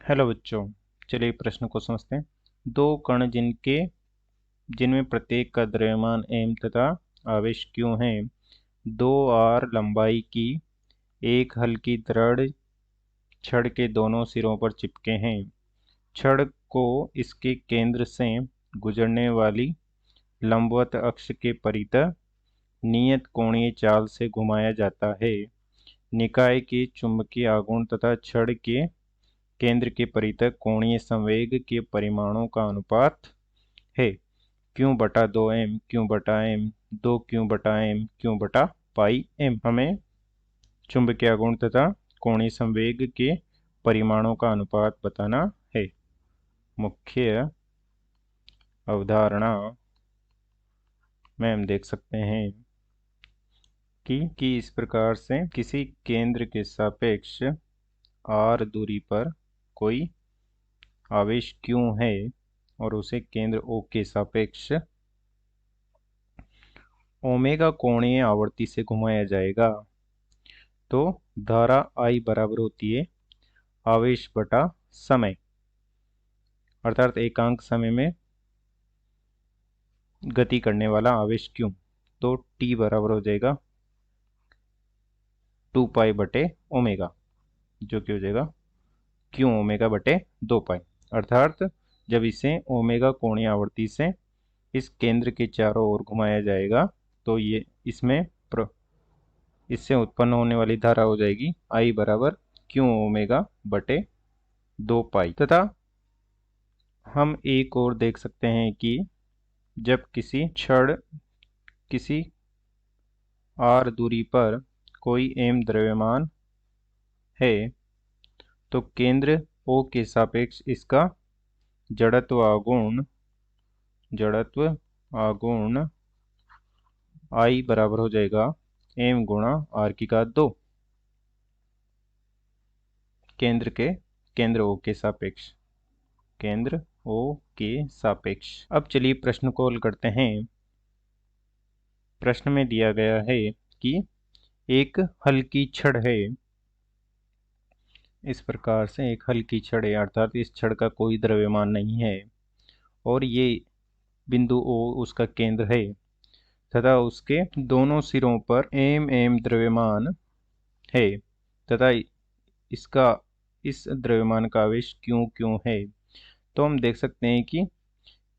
Hello बच्चों। चलिए प्रश्न को समझते हैं। दो कण जिनमें प्रत्येक का द्रव्यमान m तथा आवेश q है, 2r लंबाई की एक हल्की दृढ़ छड़ के दोनों सिरों पर चिपके हैं। छड़ को इसके केंद्र से गुजरने वाली लंबवत अक्ष के परितः नियत कोणीय चाल से घुमाया जाता है। निकाय के चुंबकीय आघूर्ण तथा छड़ के केंद्र के परितः कोणीय संवेग के परिमाणों का अनुपात है Q/2m Q/m 2Q/m Q/πm। हमें चुंबकीय आघूर्ण तथा कोणीय संवेग के परिमाणों का अनुपात बताना है। मुख्य अवधारणा में हम देख सकते हैं कि इस प्रकार से किसी केंद्र के सापेक्ष r दूरी पर कोई आवेश Q है और उसे केंद्र O के सापेक्ष ओमेगा कोणीय आवर्ती से घुमाया जाएगा, तो धारा I बराबर होती है आवेश बटा समय, अर्थात एकांक समय में गति करने वाला आवेश Q। तो T बराबर हो जाएगा 2 पाई बटे ओमेगा, जो कि हो जाएगा Q ओमेगा बटे 2 पाई। अर्थात जब इसे ओमेगा कोणीय आवर्ती से इस केंद्र के चारों ओर घुमाया जाएगा तो ये इससे उत्पन्न होने वाली धारा हो जाएगी I बराबर Q ओमेगा बटे 2 पाई। तथा हम एक और देख सकते हैं कि जब किसी छड़ किसी r दूरी पर कोई m द्रव्यमान है तो केंद्र O के सापेक्ष इसका जड़त्व आघूर्ण I बराबर हो जाएगा m गुणा r की घात 2, केंद्र O के सापेक्ष। अब चलिए प्रश्न को हल करते हैं। प्रश्न में दिया गया है कि एक हल्की छड़ है, इस प्रकार से एक हल्की छड़ है, अर्थात इस छड़ का कोई द्रव्यमान नहीं है और ये बिंदु O उसका केंद्र है तथा उसके दोनों सिरों पर m द्रव्यमान है तथा इस द्रव्यमान का आवेश Q है। तो हम देख सकते हैं कि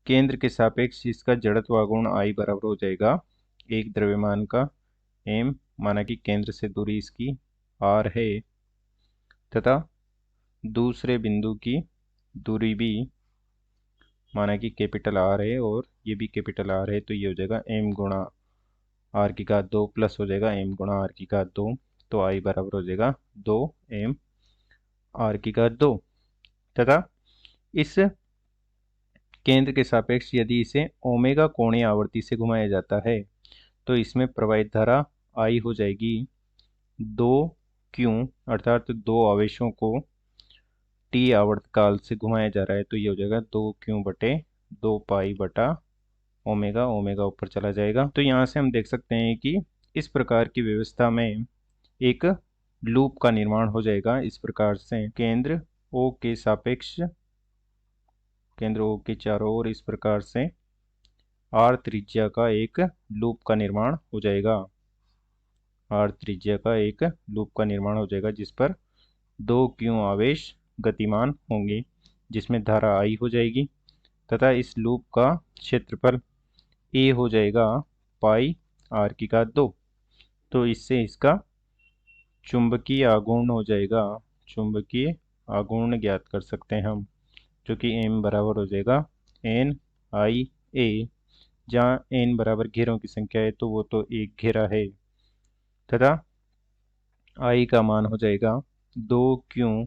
केंद्र के सापेक्ष इसका जड़त्व आघूर्ण I बराबर हो जाएगा एक द्रव्यमान का m, माना कि केंद्र से दूरी इसकी r है तथा दूसरे बिंदु की दूरी भी माना कि कैपिटल R है और ये भी कैपिटल R है, तो ये हो जाएगा m गुणा r की घात 2 प्लस हो जाएगा m गुणा r की घात 2, तो I बराबर हो जाएगा 2m r की घात 2। तथा इस केंद्र के सापेक्ष यदि इसे ओमेगा कोणीय आवर्ती से घुमाया जाता है तो इसमें प्रवाहित धारा I हो जाएगी 2Q, अर्थात दो आवेशों को T आवर्तकाल से घुमाया जा रहा है, तो ये हो जाएगा 2Q बटे 2 पाई बटा ओमेगा, ओमेगा ऊपर चला जाएगा। तो यहाँ से हम देख सकते हैं कि इस प्रकार की व्यवस्था में एक लूप का निर्माण हो जाएगा। इस प्रकार से केंद्र O के सापेक्ष केंद्र O के चारों ओर इस प्रकार से R त्रिज्या का एक लूप का निर्माण हो जाएगा। R त्रिज्या का एक लूप का निर्माण हो जाएगा जिस पर 2Q आवेश गतिमान होंगे, जिसमें धारा I हो जाएगी तथा इस लूप का क्षेत्रफल A हो जाएगा पाई r की घात 2। तो इससे इसका चुंबकीय आघूर्ण हो जाएगा, चुंबकीय आघूर्ण ज्ञात कर सकते हैं हम, जो कि m बराबर हो जाएगा NIA। जहाँ n बराबर घेरों की संख्या है तो वो तो एक घेरा है तथा I का मान हो जाएगा 2Q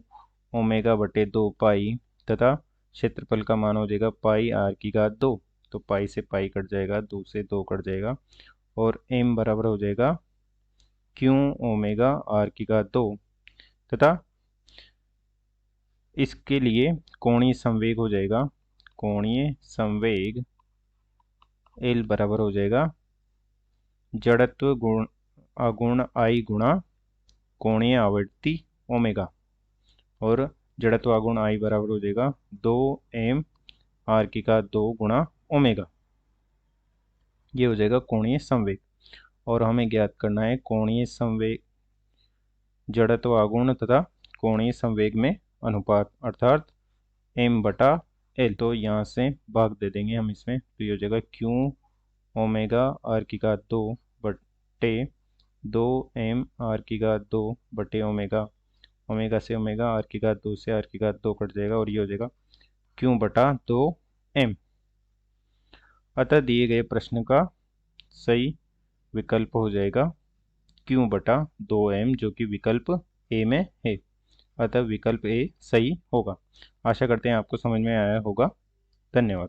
ओमेगा बटे 2 पाई तथा क्षेत्रफल का मान हो जाएगा पाई r की घात 2। तो पाई से पाई कट जाएगा, 2 से 2 कट जाएगा और m बराबर हो जाएगा Q ओमेगा r की घात 2 तथा इसके लिए कोणीय संवेग हो जाएगा, कोणीय संवेग L बराबर हो जाएगा जड़त्व आघूर्ण I गुणा कोणीय आवर्ती ओमेगा, और जड़त्व गुण आई बराबर हो जाएगा 2m आर की घात 2 गुणा ओमेगा। ये हो जाएगा कोणीय संवेग। और हमें ज्ञात करना है कोणीय संवेग, जड़त्व आघूर्ण तथा कोणीय संवेग में अनुपात, अर्थात m/l। तो यहाँ से भाग दे देंगे हम इसमें, तो ये हो जाएगा q ओमेगा आर की घात 2 बटे 2m आर की घात 2 बटे ओमेगा। ओमेगा से ओमेगा, आर की घात 2 से आर की घात 2 कट जाएगा और ये हो जाएगा q/2m। अतः दिए गए प्रश्न का सही विकल्प हो जाएगा q/2m, जो कि विकल्प ए में है। अतः विकल्प ए सही होगा। आशा करते हैं आपको समझ में आया होगा। धन्यवाद।